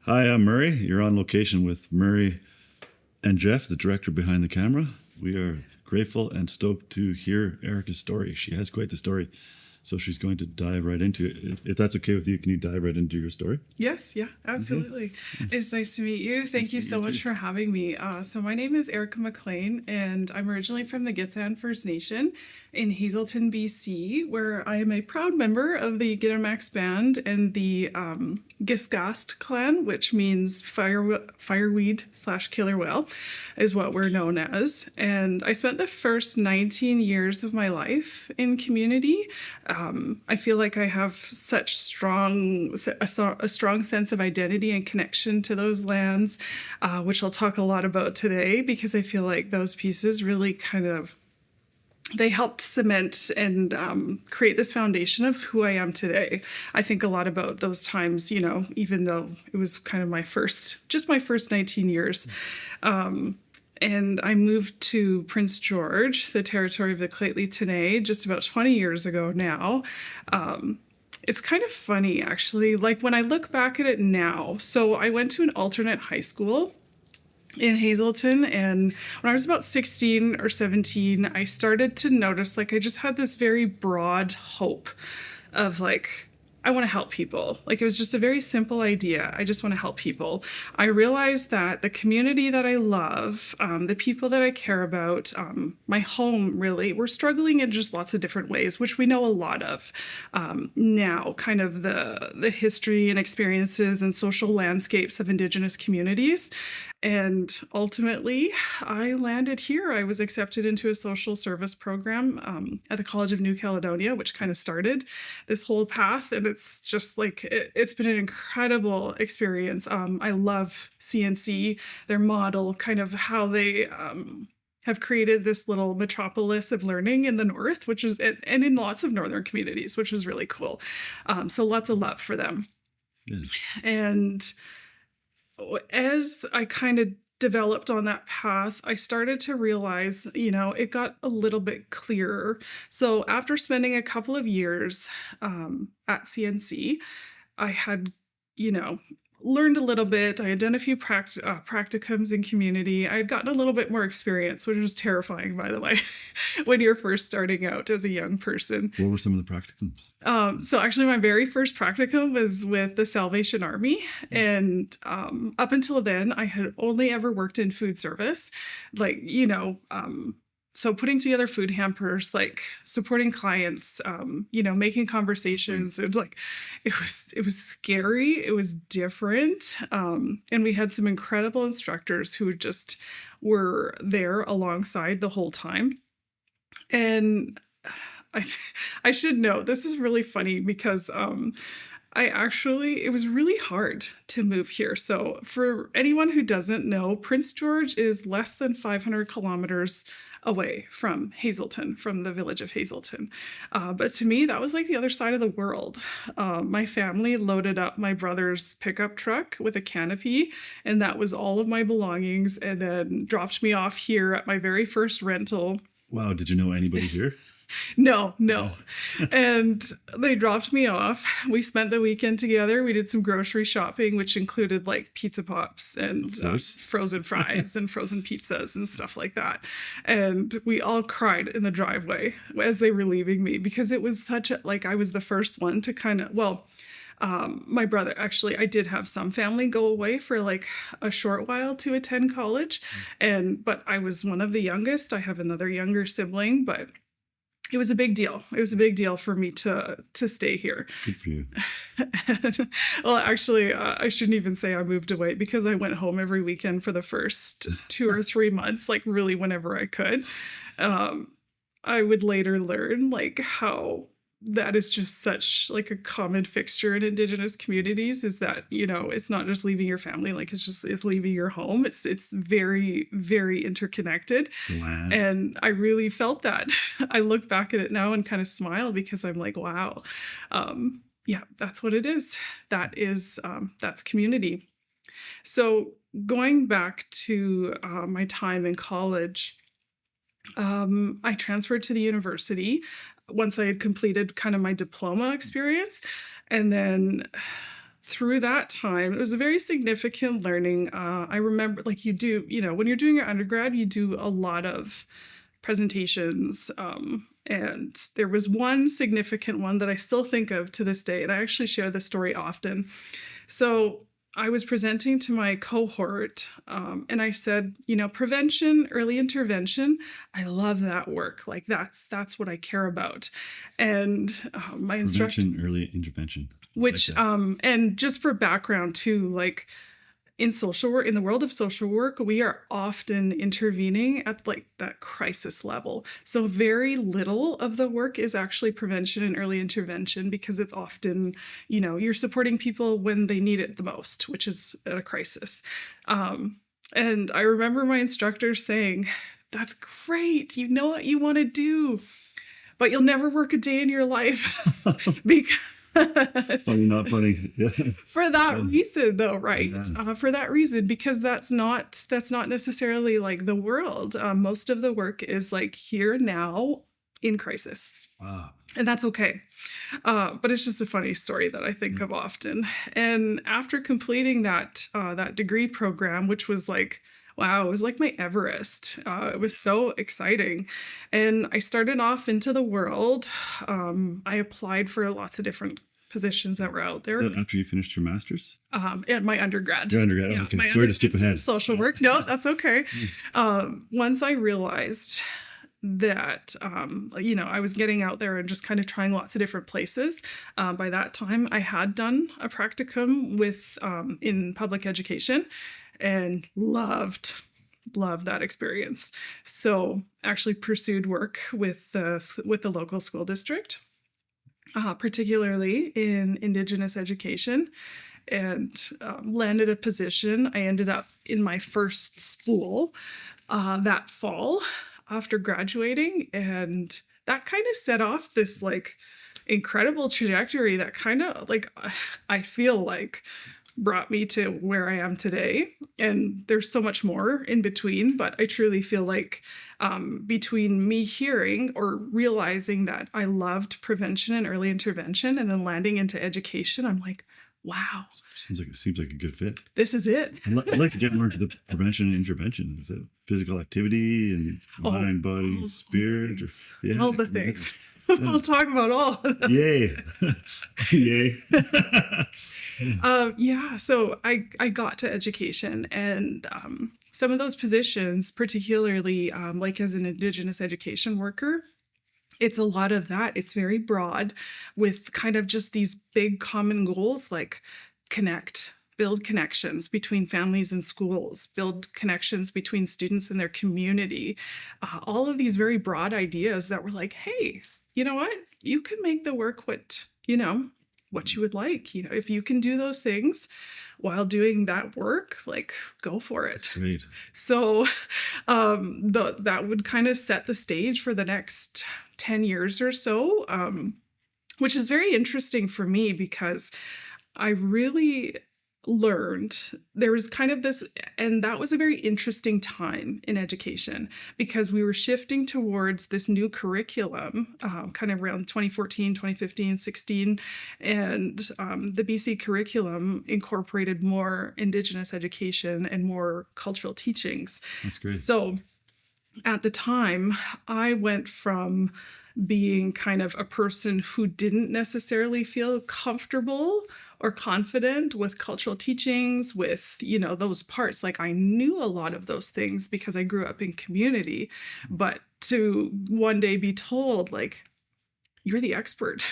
Hi, I'm Murray. You're on location with Murray and Jeff, the director behind the camera. We are grateful and stoked to hear Erica's story. She has quite the story. So she's going to dive right into it. If that's okay with you, can you dive right into your story? Yes, yeah, absolutely. Okay. It's nice to meet you. Thank you so much for having me. So my name is Erica McLean, and I'm originally from the Gitxsan First Nation in Hazelton, BC, where I am a proud member of the Gittimax Band and the Gisgast clan, which means fireweed/killer whale, is what we're known as. And I spent the first 19 years of my life in community. I feel like I have such a strong sense of identity and connection to those lands, which I'll talk a lot about today, because I feel like those pieces really they helped cement and create this foundation of who I am today. I think a lot about those times, even though it was kind of my first 19 years. And I moved to Prince George, the territory of the Lheidli T'enneh, just about 20 years ago now. It's kind of funny, actually, like when I look back at it now. So I went to an alternate high school in Hazelton, and when I was about 16 or 17, I started to notice, like, I just had this very broad hope of, like, I want to help people. Like, it was just a very simple idea. I just want to help people. I realized that the community that I love, the people that I care about, my home, really, we're struggling in just lots of different ways, which we know a lot of now, kind of the history and experiences and social landscapes of Indigenous communities. And ultimately, I landed here. I was accepted into a social service program at the College of New Caledonia, which kind of started this whole path. And it's just like, it's been an incredible experience. I love CNC, their model, kind of how they have created this little metropolis of learning in the north, and in lots of northern communities, which was really cool. So lots of love for them. Yes. And as I kind of developed on that path, I started to realize, it got a little bit clearer. So after spending a couple of years at CNC, I had, learned a little bit. I had done a few practicums in community. I had gotten a little bit more experience, which was terrifying, by the way, when you're first starting out as a young person. What were some of the practicums? So actually, my very first practicum was with the Salvation Army. And up until then, I had only ever worked in food service, so putting together food hampers, like supporting clients, making conversations. It was scary. It was different. And we had some incredible instructors who just were there alongside the whole time. And I should note, this is really funny because it was really hard to move here. So for anyone who doesn't know, Prince George is less than 500 kilometers away from Hazelton, from the village of Hazelton. But to me, that was like the other side of the world. My family loaded up my brother's pickup truck with a canopy, and that was all of my belongings, and then dropped me off here at my very first rental. Wow, did you know anybody here? No. And they dropped me off. We spent the weekend together. We did some grocery shopping, which included like pizza pops and frozen fries and frozen pizzas and stuff like that. And we all cried in the driveway as they were leaving me, because it was I was the first one to kind of, my brother, actually, I did have some family go away for like a short while to attend college. But I was one of the youngest. I have another younger sibling, but it was a big deal. It was a big deal for me to stay here. Good for you. Well, actually, I shouldn't even say I moved away, because I went home every weekend for the first 2 or 3 months, like really whenever I could. I would later learn like how that is just such like a common fixture in Indigenous communities, is that, it's not just leaving your family, like it's leaving your home. It's very, very interconnected. Wow. And I really felt that. I look back at it now and kind of smile, because I'm like, wow. Yeah, that's what it is. That's community. So going back to my time in college, I transferred to the university once I had completed kind of my diploma experience. And then through that time, it was a very significant learning. I remember, like, you do, when you're doing your undergrad, you do a lot of presentations. And there was one significant one that I still think of to this day, and I actually share this story often. So I was presenting to my cohort, and I said, prevention, early intervention, I love that work. Like, that's what I care about. And my instructor, Prevention, early intervention. which, Like that. and just for background too, like, in social work, in the world of social work, we are often intervening at like that crisis level. So very little of the work is actually prevention and early intervention, because it's often, you're supporting people when they need it the most, which is at a crisis. And I remember my instructor saying, "That's great. You know what you want to do, but you'll never work a day in your life." Because Funny, not funny. Yeah. for that reason, though, right? Yeah. For that reason, because that's not necessarily like the world. Most of the work is like here now in crisis, Wow. and that's okay. But it's just a funny story that I think of often. And after completing that degree program, which was like, wow, it was like my Everest. It was so exciting. And I started off into the world. I applied for lots of different positions that were out there. Is that after you finished your master's? At my undergrad. Your undergrad. Yeah, Okay. my Sorry to skip ahead. Social work. No, that's okay. Once I realized that, I was getting out there and just kind of trying lots of different places. By that time, I had done a practicum in public education, and loved that experience. So actually pursued work with the local school district, particularly in Indigenous education, and landed a position. I ended up in my first school that fall after graduating, and that kind of set off this like incredible trajectory that kind of like, I feel like, brought me to where I am today. And there's so much more in between, but I truly feel like between me hearing or realizing that I loved prevention and early intervention, and then landing into education, I'm like, wow, Seems like a good fit. this is it. I'd like to get more into the prevention and intervention. Is it physical activity and mind, body, spirit? All the things. We'll talk about all of them. Yay. Yay. So I got to education, and some of those positions, particularly like as an Indigenous education worker, it's a lot of that. It's very broad with kind of just these big common goals like build connections between families and schools, build connections between students and their community. All of these very broad ideas that were like, hey, you know what? You can make the work what you would like. If you can do those things while doing that work, like, go for it. That's great. So that would kind of set the stage for the next 10 years or so, which is very interesting for me, because I really learned there was kind of this, and that was a very interesting time in education, because we were shifting towards this new curriculum kind of around 2014, 2015, 16, and the BC curriculum incorporated more Indigenous education and more cultural teachings. That's great. So at the time, I went from being kind of a person who didn't necessarily feel comfortable or confident with cultural teachings, with, those parts. Like, I knew a lot of those things because I grew up in community, but to one day be told, like, you're the expert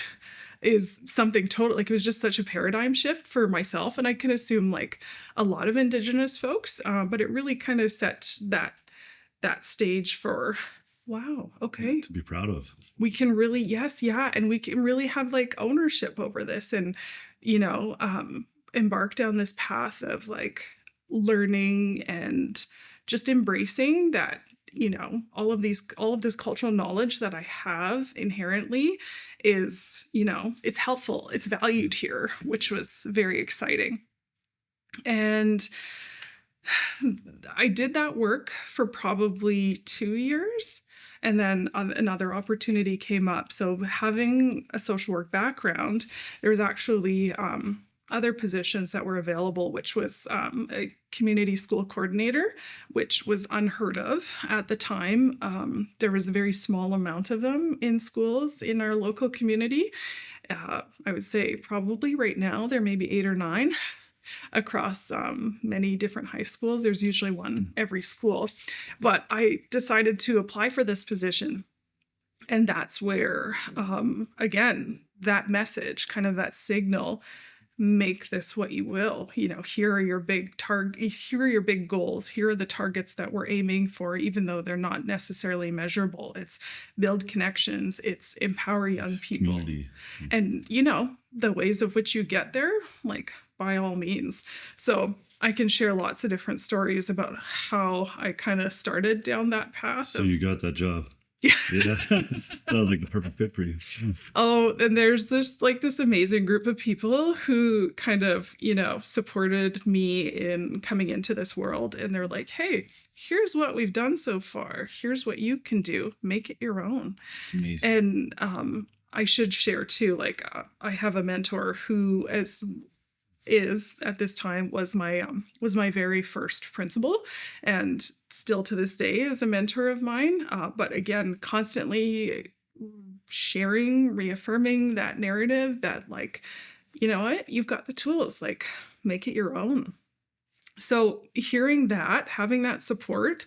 is something total, like, it was just such a paradigm shift for myself. And I can assume like a lot of Indigenous folks, but it really kind of set that stage for, wow, okay, To be proud of. we can really, yes, yeah, and we can really have like ownership over this, and embark down this path of like learning and just embracing that, all of this cultural knowledge that I have inherently is, it's helpful, it's valued here, which was very exciting. And I did that work for probably 2 years, and then another opportunity came up. So having a social work background, there was actually other positions that were available, which was a community school coordinator, which was unheard of at the time. There was a very small amount of them in schools in our local community. I would say probably right now there may be 8 or 9 across many different high schools. There's usually one every school. But I decided to apply for this position. And that's where, again, that message, kind of that signal, make this what you will. Here are your big here are your big goals. Here are the targets that we're aiming for, even though they're not necessarily measurable. It's build connections, it's empower young people. Community. And, the ways of which you get there, like, by all means. So I can share lots of different stories about how I kind of started down that path. So you got that job. Yeah. Sounds like the perfect fit for you. Oh, and there's this amazing group of people who kind of, supported me in coming into this world. And they're like, hey, here's what we've done so far. Here's what you can do. Make it your own. It's amazing. And I should share too, I have a mentor who is at this time was my very first principal, and still to this day is a mentor of mine. But again, constantly sharing, reaffirming that narrative that, like, you know what, you've got the tools, like, make it your own. So hearing that, having that support,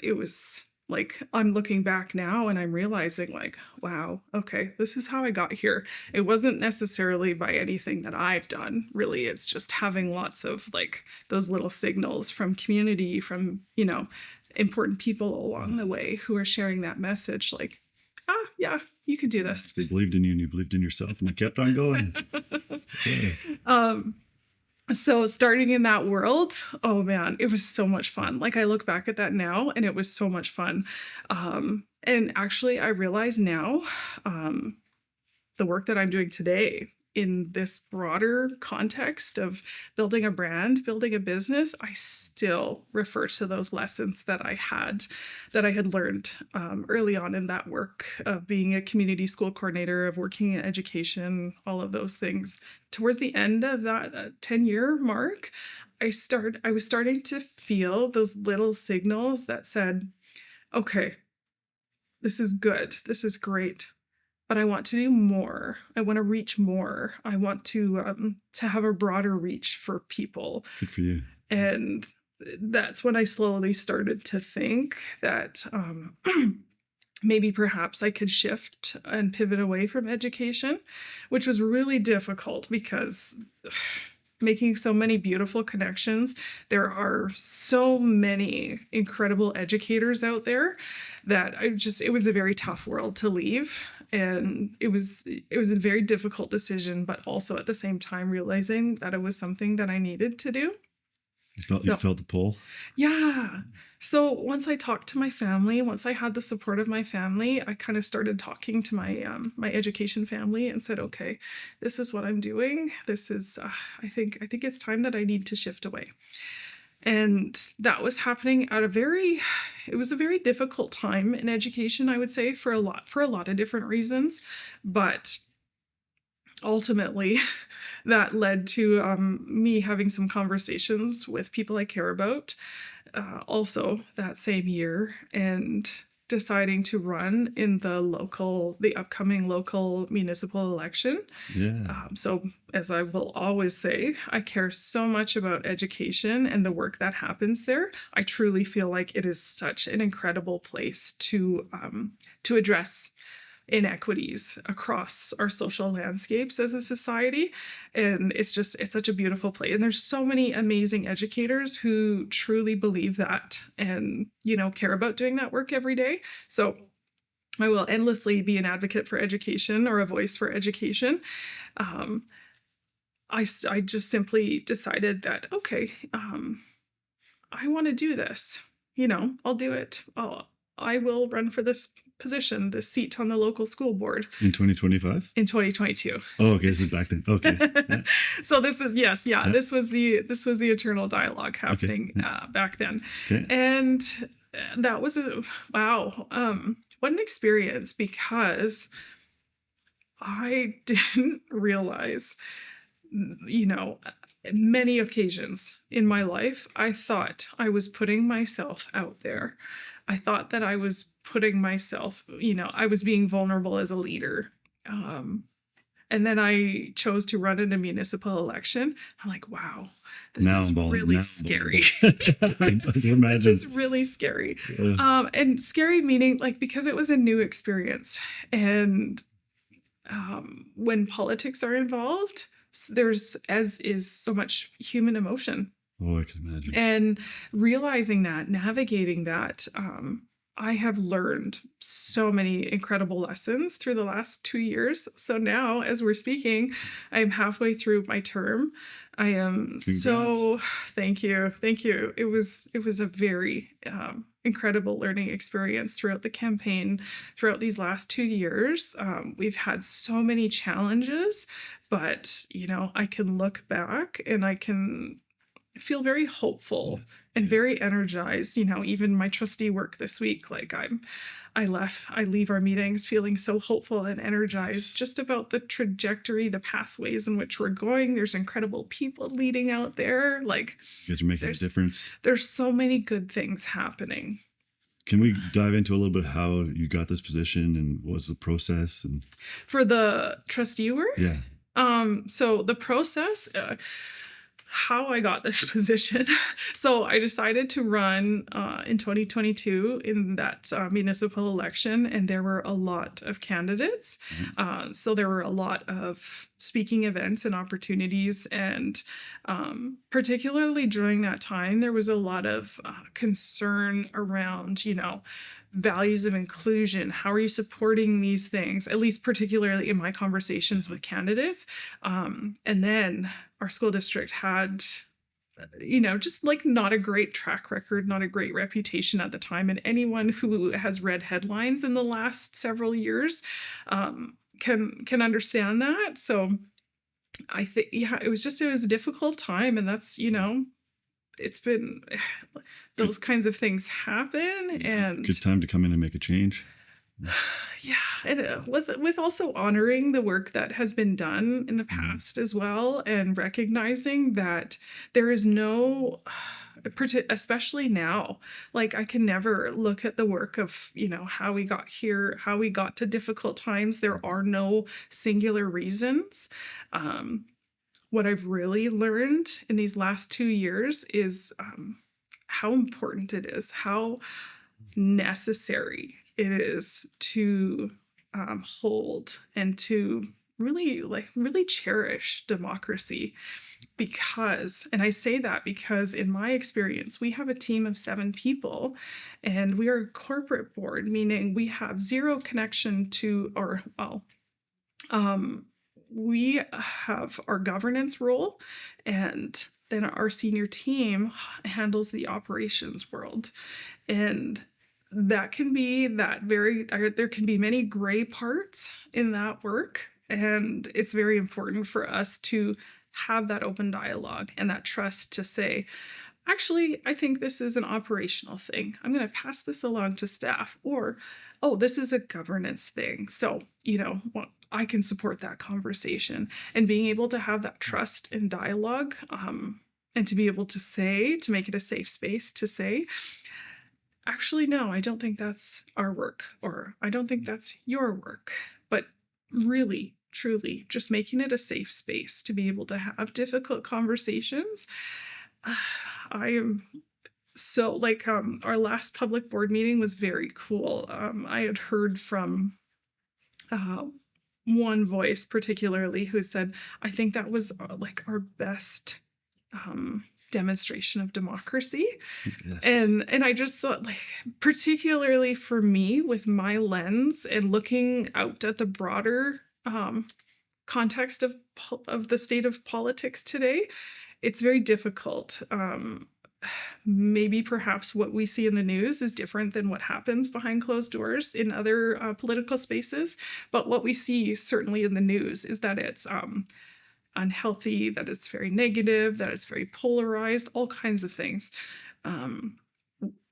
it was like, I'm looking back now and I'm realizing, like, wow, okay, this is how I got here. It wasn't necessarily by anything that I've done, really. It's just having lots of, like, those little signals from community, from, important people along the way who are sharing that message, like, yeah, you could do this. They believed in you and you believed in yourself, and you kept on going. Yeah. So starting in that world, oh man, it was so much fun. Like, I look back at that now and it was so much fun. And actually I realize now, the work that I'm doing today in this broader context of building a brand, building a business, I still refer to those lessons that I had learned early on in that work of being a community school coordinator, of working in education, all of those things. Towards the end of that 10-year mark, I was starting to feel those little signals that said, okay, this is good, this is great, but I want to do more. I want to reach more. I want to have a broader reach for people. Good for you. And that's when I slowly started to think that maybe perhaps I could shift and pivot away from education, which was really difficult because making so many beautiful connections. There are so many incredible educators out there that it was a very tough world to leave. And it was a very difficult decision, but also at the same time realizing that it was something that I needed to do. You felt the pull? Yeah. So once I talked to my family, once I had the support of my family, I kind of started talking to my my education family and said, okay, this is what I'm doing. This is, I think it's time that I need to shift away. And that was happening at it was a very difficult time in education, I would say, for a lot of different reasons. But ultimately, that led to me having some conversations with people I care about also that same year, and deciding to run in the upcoming local municipal election. Yeah. So as I will always say, I care so much about education and the work that happens there. I truly feel like it is such an incredible place to address inequities across our social landscapes as a society. And it's such a beautiful place. And there's so many amazing educators who truly believe that and, care about doing that work every day. So I will endlessly be an advocate for education, or a voice for education. I just simply decided that, okay, I want to do this. I'll do it. I will run for this position, this seat on the local school board. In 2025? In 2022. Oh, okay. This is back then. Okay. Yeah. So this is, yes, yeah. This was the eternal dialogue happening back then. Okay. And that was wow. What an experience, because I didn't realize you know, many occasions in my life, I thought I was putting myself out there. I thought that I was putting myself, I was being vulnerable as a leader. And then I chose to run in a municipal election. I'm like, wow, this Now is I'm vulnerable. really Now I'm scary. vulnerable. I can imagine. This is really scary. And scary meaning like because it was a new experience. And when politics are involved, there's as is so much human emotion. Oh, I can imagine. And realizing that, navigating that, I have learned so many incredible lessons through the last 2 years. So now, as we're speaking, I am halfway through my term. I am so thank you. It was a very incredible learning experience throughout the campaign, throughout these last 2 years. We've had so many challenges, but I can look back and I can feel very hopeful and very energized. Even my trustee work this week, like I leave our meetings feeling so hopeful and energized just about the trajectory, the pathways in which we're going. There's incredible people leading out there. Like you guys are making a difference. There's so many good things happening. Can we dive into a little bit how you got this position and what was the process and for the trustee work? Yeah. So the process, how I got this position. So I decided to run in 2022 in that municipal election, and there were a lot of candidates. So there were a lot of speaking events and opportunities, and particularly during that time, there was a lot of concern around, values of inclusion. How are you supporting these things? At least particularly in my conversations with candidates. And then our school district had, just like not a great track record, not a great reputation at the time. And anyone who has read headlines in the last several years can understand that. So I think, it was a difficult time. And that's, it's been those kinds of things happen, and good time to come in and make a change. Yeah, and with also honoring the work that has been done in the past as well, and recognizing that there is no, especially now, like I can never look at the work of how we got here, how we got to difficult times. There are no singular reasons. What I've really learned in these last 2 years is how important it is, how necessary it is to hold and to really cherish democracy. Because, and I say that because in my experience, we have a team of 7 people and we are a corporate board, meaning we have zero connection to, we have our governance role, and then our senior team handles the operations world. And that can be there can be many gray parts in that work. And it's very important for us to have that open dialogue and that trust to say, actually, I think this is an operational thing. I'm going to pass this along to staff, or, oh, this is a governance thing. So, I can support that conversation, and being able to have that trust and dialogue, and to be able to make it a safe space to say, actually, no, I don't think that's our work, or I don't think that's your work, but really, truly just making it a safe space to be able to have difficult conversations. I am so our last public board meeting was very cool. I had heard from one voice particularly who said, I think that was our best demonstration of democracy. Yes. And I just thought, particularly for me with my lens and looking out at the broader context of the state of politics today, it's very difficult. Maybe perhaps what we see in the news is different than what happens behind closed doors in other political spaces. But what we see certainly in the news is that it's unhealthy, that it's very negative, that it's very polarized, all kinds of things.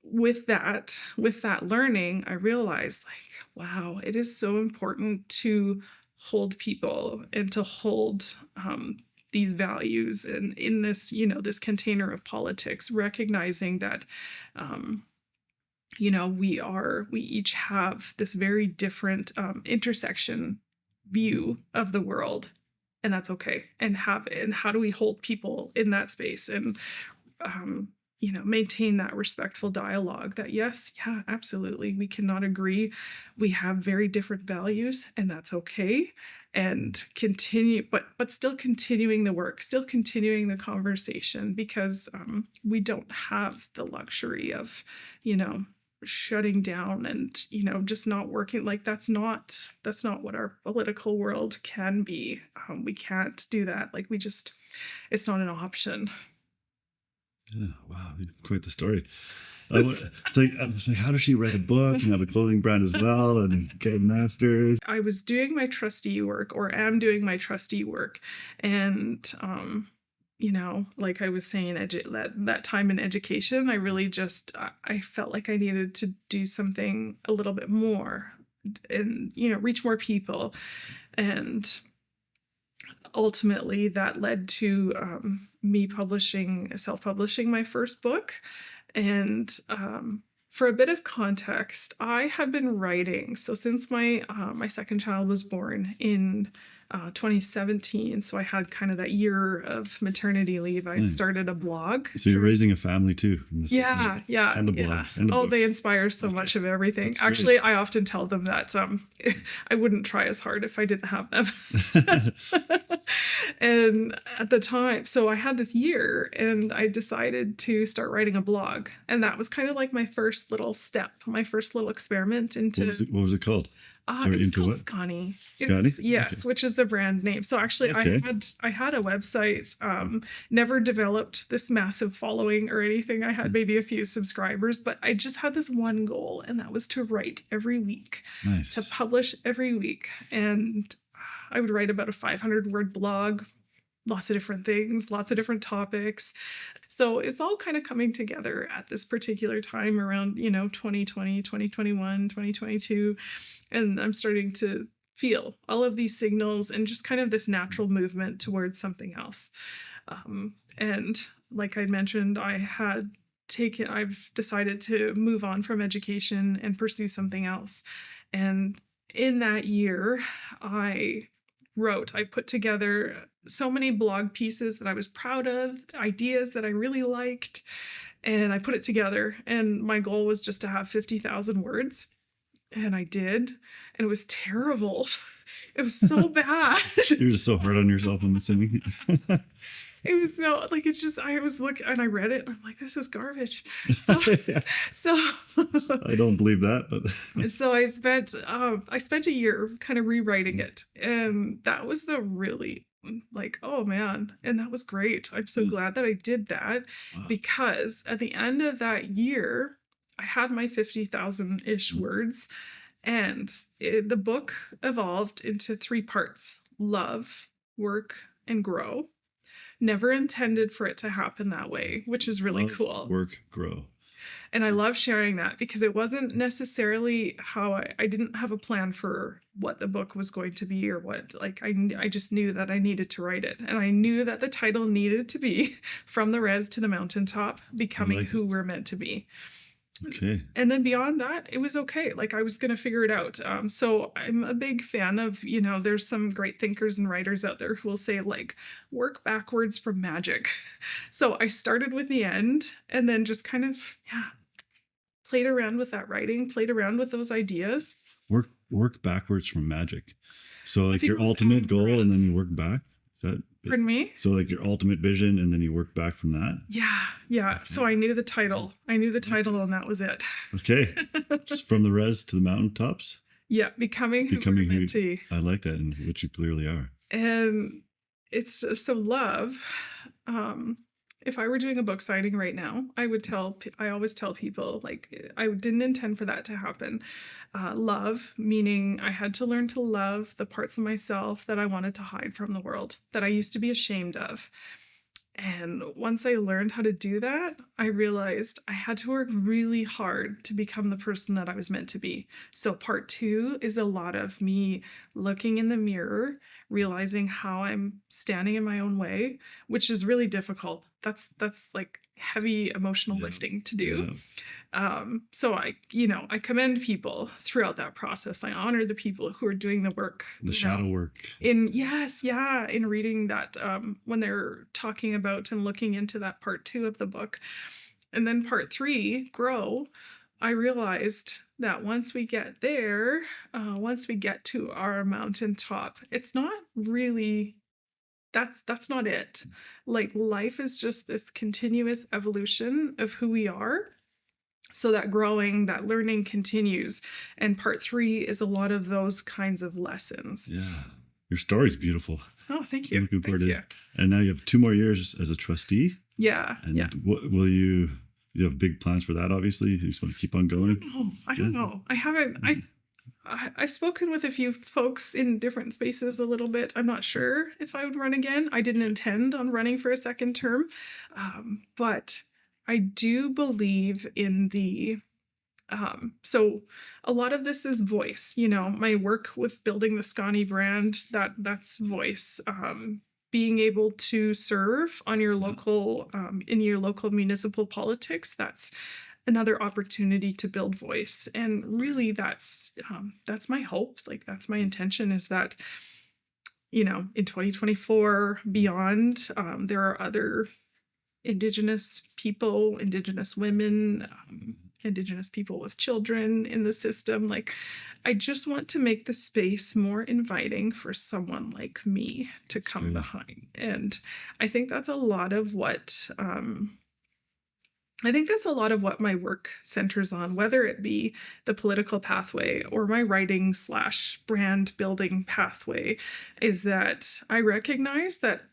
With that learning, I realized wow, it is so important to hold people and to hold these values and in this, this container of politics, recognizing that, we each have this very different intersection view of the world, and that's okay. And how do we hold people in that space and, maintain that respectful dialogue that yes, yeah, absolutely, we cannot agree. We have very different values, and that's okay. And continue, but still continuing the work, still continuing the conversation, because we don't have the luxury of, shutting down and, just not working. Like that's not what our political world can be. We can't do that. Like it's not an option. Yeah, wow, quite the story. I was like, how does she write a book and have a clothing brand as well and get a master's? I was doing my trustee work, or am doing my trustee work, and like I was saying, that time in education, I really I felt like I needed to do something a little bit more, and reach more people, and ultimately that led to me self-publishing my first book. And for a bit of context, I had been writing. So since my second child was born in 2017, so I had kind of that year of maternity leave. I had started a blog. So you're raising a family too. Yeah. And a blog. And a book. They inspire so much of everything. That's actually great. I often tell them that I wouldn't try as hard if I didn't have them. And at the time, so I had this year, and I decided to start writing a blog. And that was kind of like my first little step, my first little experiment into... What was it called? It's called Scotty. Yes, okay. Which is the brand name. So actually, okay. I had a website, never developed this massive following or anything. I had maybe a few subscribers, but I just had this one goal, and that was to write every week, to publish every week. And I would write about a 500-word blog, lots of different things, lots of different topics. So it's all kind of coming together at this particular time around, 2020, 2021, 2022. And I'm starting to feel all of these signals and just kind of this natural movement towards something else. And like I mentioned, I've decided to move on from education and pursue something else. And in that year, I put together so many blog pieces that I was proud of, ideas that I really liked, and I put it together. And my goal was just to have 50,000 words. And I did. And it was terrible. It was so bad. You're just so hard on yourself, I'm assuming. It was so, I was looking, and I read it, and I'm like, this is garbage. So, so I don't believe that, but. So I spent a year kind of rewriting it. And that was oh man. And that was great. I'm so glad that I did that. Wow. Because at the end of that year, I had my 50,000-ish words, and the book evolved into 3 parts: love, work, and grow. Never intended for it to happen that way, which is really cool. Work, grow. And I love sharing that, because it wasn't necessarily how I didn't have a plan for what the book was going to be, or what, I just knew that I needed to write it. And I knew that the title needed to be From the Res to the Mountaintop, Becoming Who We're Meant to Be. Okay. And then beyond that, it was okay. I was going to figure it out. So I'm a big fan of, there's some great thinkers and writers out there who will say, work backwards from magic. So I started with the end, and then just kind of, played around with that writing, played around with those ideas. Work backwards from magic. So your ultimate goal, and then you work back. Is that? Pardon me? So your ultimate vision, and then you work back from that? Yeah. Okay. So I knew the title. And that was it. Okay. Just From the Res to the Mountaintops? Yeah, becoming who we're meant to be. I like that, and which you clearly are. And it's so love. If I were doing a book signing right now, I always tell people, I didn't intend for that to happen. Love, meaning I had to learn to love the parts of myself that I wanted to hide from the world, that I used to be ashamed of. And once I learned how to do that, I realized I had to work really hard to become the person that I was meant to be. So part 2 is a lot of me looking in the mirror, realizing how I'm standing in my own way, which is really difficult. That's like heavy emotional lifting to do. So I commend people throughout that process. I honor the people who are doing the work, The shadow work. in reading that, when they're talking about and looking into that part 2 of the book. And then part 3, grow, I realized that once we get there, once we get to our mountaintop, it's not really, that's not it. Like, life is just this continuous evolution of who we are. So that growing, that learning continues. And part 3 is a lot of those kinds of lessons. Yeah. Your story's beautiful. Oh, thank I'm you. looking forward Thank to you. it. And now you have 2 more years as a trustee. Yeah. And Yeah. will you have big plans for that, obviously? You just want to keep on going? I don't know. I haven't. I've spoken with a few folks in different spaces a little bit. I'm not sure if I would run again. I didn't intend on running for a second term, but I do believe in the. So a lot of this is voice. My work with building the Scotty brand, that's voice. Being able to serve on your local, in your local municipal politics, that's another opportunity to build voice. And really, that's my hope. Like, that's my intention, is that, in 2024 beyond, there are other Indigenous people, Indigenous women, Indigenous people with children in the system. Like, I just want to make the space more inviting for someone like me to come behind. And I think that's a lot of what my work centers on, whether it be the political pathway or my writing / brand building pathway, is that I recognize that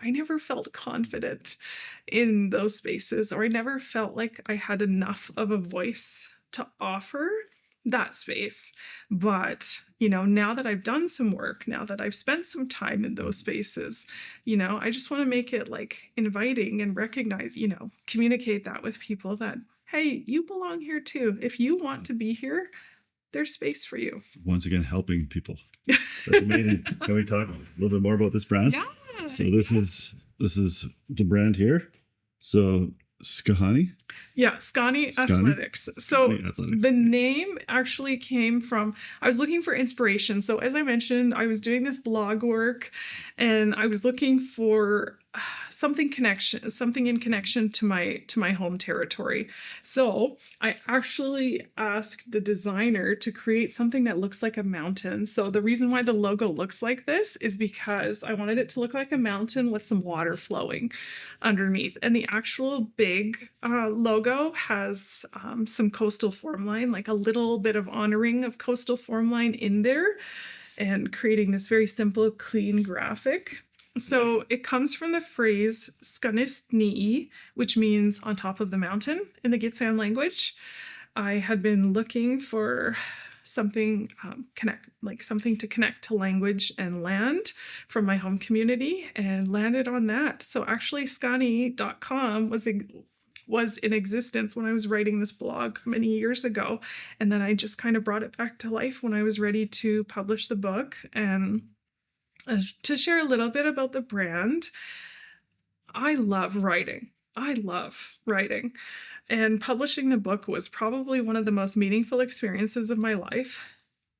I never felt confident in those spaces, or I never felt like I had enough of a voice to offer that space. But, now that I've done some work, now that I've spent some time in those spaces, I just want to make it like inviting and recognize, communicate that with people that, hey, you belong here too. If you want to be here, there's space for you. Once again, helping people. That's amazing. Can we talk a little bit more about this brand? Yeah. So this is the brand here. So Skahani. Yeah, Scotty Athletics. So the name actually came from, I was looking for inspiration. So as I mentioned, I was doing this blog work, and I was looking for something in connection to my home territory. So I actually asked the designer to create something that looks like a mountain. So the reason why the logo looks like this is because I wanted it to look like a mountain with some water flowing underneath. And the actual big logo has some coastal form line, like a little bit of honoring of coastal form line in there, and creating this very simple, clean graphic. So it comes from the phrase Skanistni'i, which means on top of the mountain in the Gitxsan language. I had been looking for something something to connect to language and land from my home community, and landed on that. So actually, Skani.com was in existence when I was writing this blog many years ago, and then I just kind of brought it back to life when I was ready to publish the book. And to share a little bit about the brand, I love writing. And publishing the book was probably one of the most meaningful experiences of my life,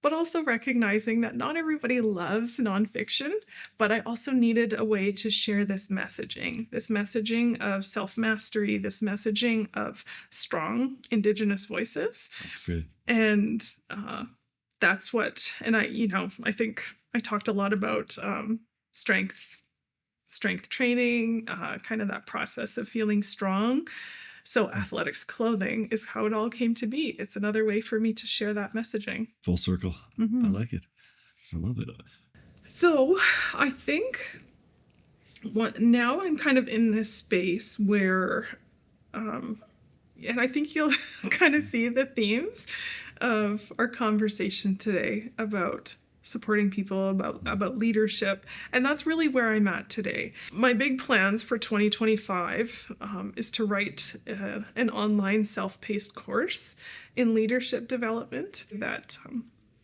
but also recognizing that not everybody loves nonfiction, but I also needed a way to share this messaging of self-mastery, this messaging of strong Indigenous voices. Good. And that's what, and I think I talked a lot about strength training, kind of that process of feeling strong. So athletics clothing is how it all came to be. It's another way for me to share that messaging. Full circle. Mm-hmm. I like it. I love it. So I think now I'm kind of in this space where, and I think you'll kind of see the themes of our conversation today about supporting people about leadership. And that's really where I'm at today. My big plans for 2025 is to write an online self-paced course in leadership development that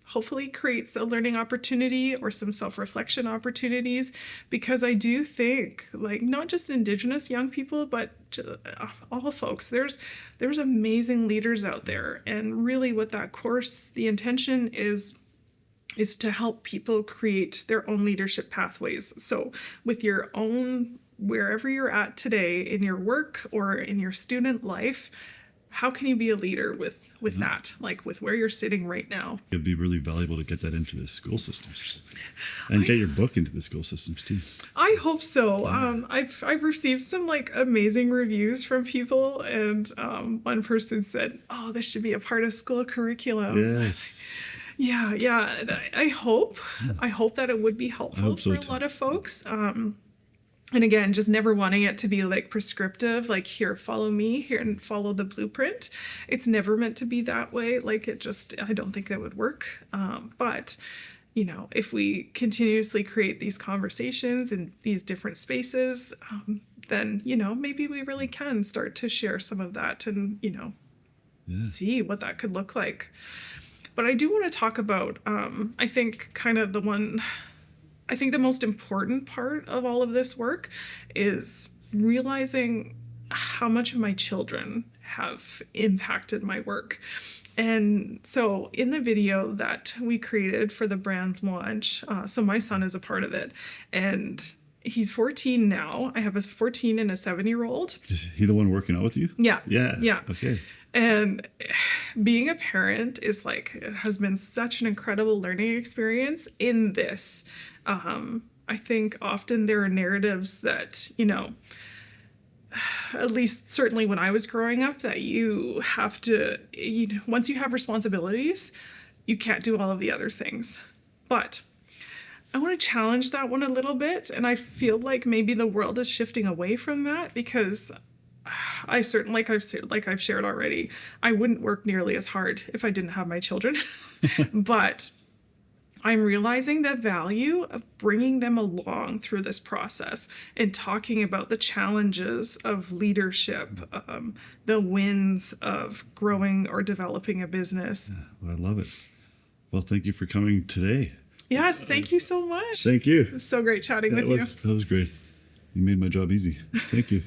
hopefully creates a learning opportunity or some self-reflection opportunities, because I do think, like, not just Indigenous young people, but all folks, there's amazing leaders out there. And really what that course, the intention is to help people create their own leadership pathways. So with your own, wherever you're at today in your work or in your student life, how can you be a leader with that, like with where you're sitting right now? It'd be really valuable to get that into the school systems and get your book into the school systems too. I hope so. I've received some like amazing reviews from people, and one person said, "Oh, this should be a part of school curriculum." Yes. Yeah. And I hope that it would be helpful so for a too. lot of folks. And again, just never wanting it to be like prescriptive, like here, follow me, here and follow the blueprint. It's never meant to be that way. Like I don't think that would work. But, you know, if we continuously create these conversations in these different spaces, then, you know, maybe we really can start to share some of that and, you know, see what that could look like. But I do want to talk about, I think the most important part of all of this work is realizing how much of my children have impacted my work. And so in the video that we created for the brand launch, so my son is a part of it, and he's 14 now. I have a 14 and a 7-year-old. Is he the one working out with you? Yeah. Yeah. Okay. And being a parent has been such an incredible learning experience in this. I think often there are narratives that, you know, at least certainly when I was growing up, that you have to, you know, once you have responsibilities, you can't do all of the other things. But I want to challenge that one a little bit. And I feel like maybe the world is shifting away from that, because I certainly, like I've shared already, I wouldn't work nearly as hard if I didn't have my children. But I'm realizing the value of bringing them along through this process and talking about the challenges of leadership, the wins of growing or developing a business. Yeah, well, I love it. Well, thank you for coming today. Yes, thank you so much. Thank you. It was so great chatting with you. That was great. You made my job easy. Thank you.